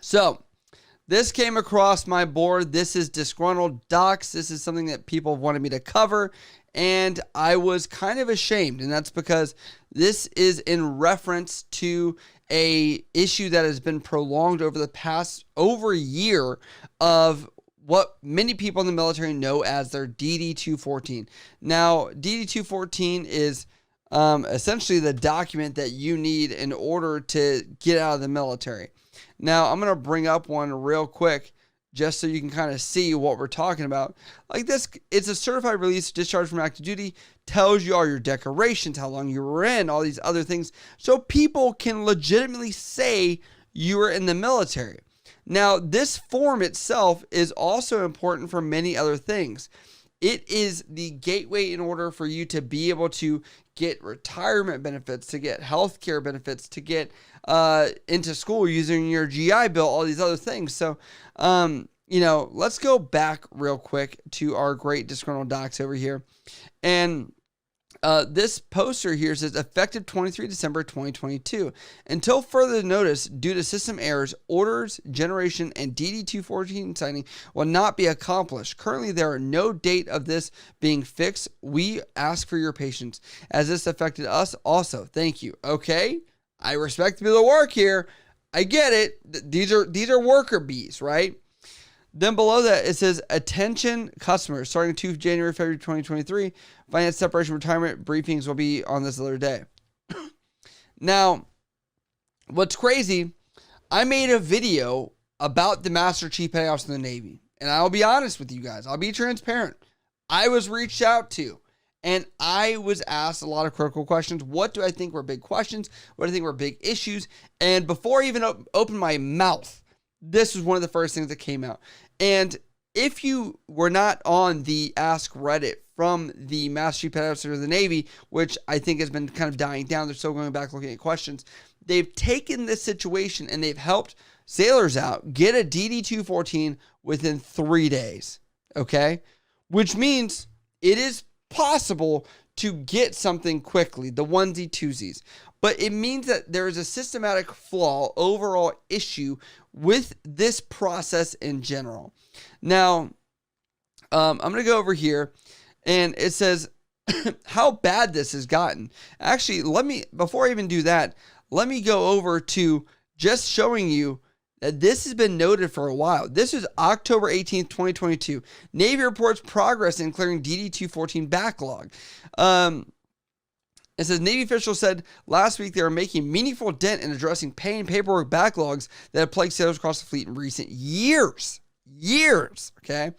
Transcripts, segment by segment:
So this came across my board. This is disgruntled docs. This is something that people wanted me to cover, and I was kind of ashamed, and that's because this is in reference to a issue that has been prolonged over the past over a year of what many people in the military know as their DD-214. Now, DD-214 is essentially the document that you need in order to get out of the military. Now, I'm going to bring up one real quick just so you can kind of see what we're talking about. Like this, it's a certified release, discharge from active duty, tells you all your decorations, how long you were in, all these other things, so people can legitimately say you were in the military. Now, this form itself is also important for many other things. It is the gateway in order for you to be able to get retirement benefits, to get health care benefits, to get into school using your GI Bill, all these other things. So, let's go back real quick to our great disgruntled docs over here. And this poster here says, effective 23 December 2022. Until further notice, due to system errors, orders generation and DD-214 signing will not be accomplished. Currently, there are no date of this being fixed. We ask for your patience, as this affected us also. Thank you. Okay, I respect the work here. I get it. These are worker bees, right? Then below that, it says, attention customers, starting 2 January, February 2023, finance separation retirement briefings will be on this other day. Now, what's crazy, I made a video about the Master Chief Petty Officer in the Navy. And I'll be honest with you guys. I'll be transparent. I was reached out to, and I was asked a lot of critical questions. What do I think were big questions? What do I think were big issues? And before I even open my mouth, this was one of the first things that came out. And if you were not on the Ask Reddit from the Master Chief Petty Officer of the Navy, which I think has been kind of dying down, they're still going back looking at questions. They've taken this situation and they've helped sailors out get a DD-214 within 3 days. Okay? Which means it is possible to get something quickly, the onesie twosies. But it means that there is a systematic flaw, overall issue with this process in general. Now, I'm going to go over here, and it says how bad this has gotten. Actually, before I even do that, let me go over to just showing you that this has been noted for a while. This is October 18th, 2022. Navy reports progress in clearing DD-214 backlog. It says, Navy officials said last week they are making meaningful dent in addressing pay and paperwork backlogs that have plagued sailors across the fleet in recent years. Okay?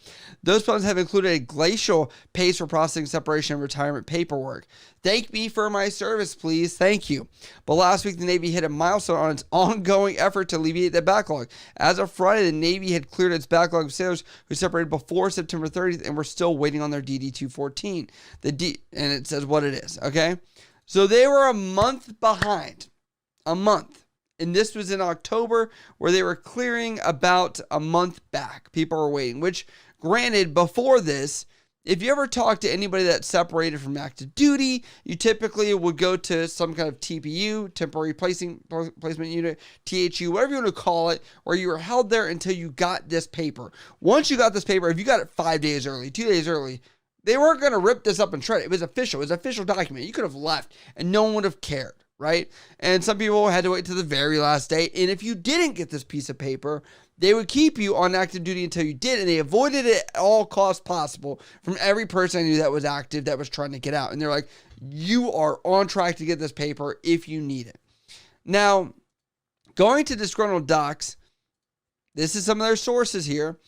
Those plans have included a glacial pace for processing separation and retirement paperwork. Thank me for my service, please. Thank you. But last week, the Navy hit a milestone on its ongoing effort to alleviate the backlog. As of Friday, the Navy had cleared its backlog of sailors who separated before September 30th and were still waiting on their DD-214. And it says what it is, okay? So they were a month behind. A month. And this was in October, where they were clearing about a month back. People were waiting, which, granted, before this, if you ever talk to anybody that's separated from active duty, you typically would go to some kind of TPU, temporary placement unit, THU, whatever you want to call it, where you were held there until you got this paper. Once you got this paper, if you got it 5 days early, 2 days early, they weren't going to rip this up and shred it. It was official. It was an official document. You could have left, and no one would have cared. Right? And some people had to wait to the very last day. And if you didn't get this piece of paper, they would keep you on active duty until you did. And they avoided it at all costs possible from every person I knew that was active that was trying to get out. And they're like, you are on track to get this paper if you need it. Now, going to disgruntled docs, this is some of their sources here.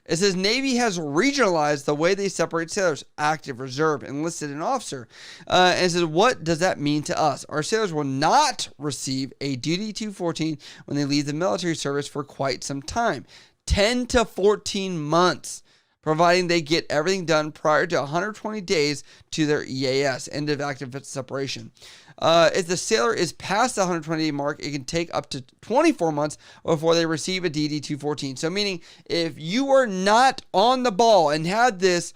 It says Navy has regionalized the way they separate sailors, active, reserve, enlisted, and officer. And it says, what does that mean to us? Our sailors will not receive a DD-214 when they leave the military service for quite some time, 10 to 14 months, providing they get everything done prior to 120 days to their EAS, end of active separation. If the sailor is past the 120-day mark, it can take up to 24 months before they receive a DD-214. So meaning, if you were not on the ball and had this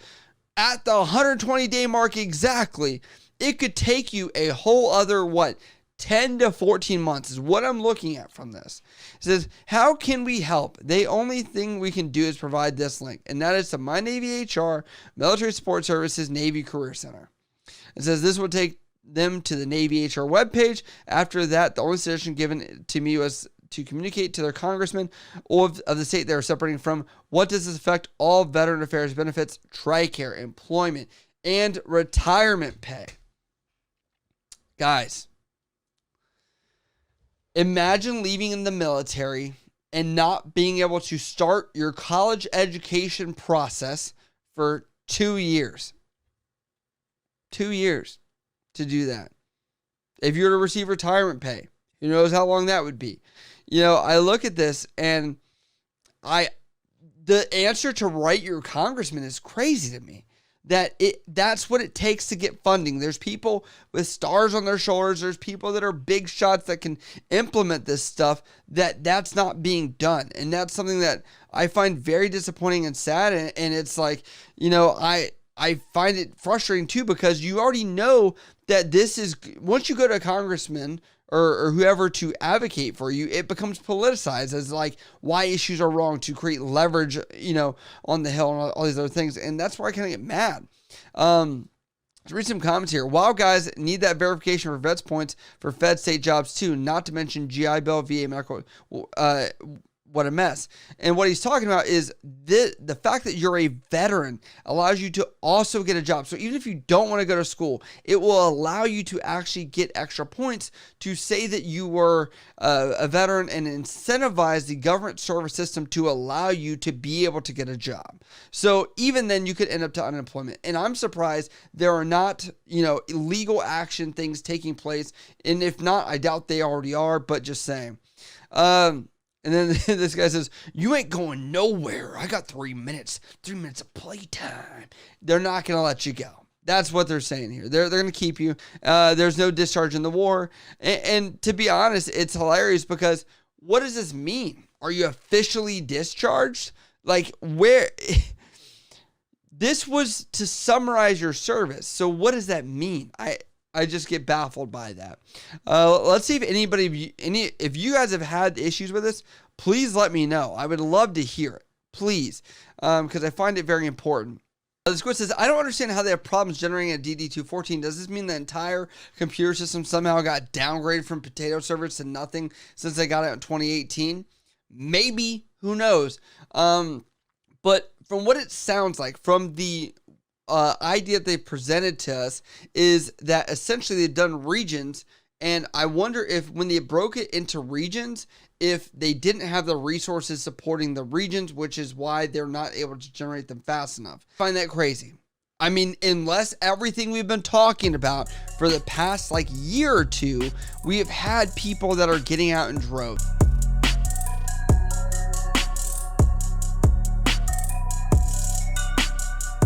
at the 120-day mark exactly, it could take you a whole other, 10 10 to 14 months is what I'm looking at from this. It says, how can we help? The only thing we can do is provide this link, and that is to My Navy HR, Military Support Services, Navy Career Center. It says this will take them to the Navy HR webpage. After that, the only suggestion given to me was to communicate to their congressman of the state they are separating from. What does this affect? All veteran affairs benefits, TRICARE, employment, and retirement pay. Guys, imagine leaving in the military and not being able to start your college education process for 2 years. 2 years to do that. If you were to receive retirement pay, who knows how long that would be. You know, I look at this and the answer to write your congressman is crazy to me. That's what it takes to get funding. There's people with stars on their shoulders. There's people that are big shots that can implement this stuff. That's not being done. And that's something that I find very disappointing and sad. And it's like, you know, I find it frustrating too, because you already know that this is, once you go to a congressman or whoever to advocate for you, it becomes politicized as like why issues are wrong, to create leverage, you know, on the Hill and all these other things. And that's where I kind of get mad. Let's read some comments here. Wow, guys, need that verification for vets points for Fed state jobs too, not to mention GI Bill, VA medical, what a mess. And what he's talking about is the fact that you're a veteran allows you to also get a job. So even if you don't want to go to school, it will allow you to actually get extra points to say that you were a veteran, and incentivize the government service system to allow you to be able to get a job. So even then you could end up to unemployment. And I'm surprised there are not, you know, illegal action things taking place. And if not, I doubt they already are, but just saying. And then this guy says, you ain't going nowhere. I got 3 minutes. 3 minutes of playtime. They're not going to let you go. That's what they're saying here. They're going to keep you. There's no discharge in the war. And to be honest, it's hilarious, because what does this mean? Are you officially discharged? Like, where? This was to summarize your service. So what does that mean? I just get baffled by that. Let's see if if you guys have had issues with this, please let me know. I would love to hear it, please, because I find it very important. This question says, I don't understand how they have problems generating a DD214. Does this mean the entire computer system somehow got downgraded from potato servers to nothing since they got it in 2018? Maybe, who knows? But from what it sounds like, from the idea that they presented to us, is that essentially they've done regions, and I wonder if when they broke it into regions, if they didn't have the resources supporting the regions, which is why they're not able to generate them fast enough. I find that crazy. I mean, unless everything we've been talking about for the past like year or two, we have had people that are getting out in droves.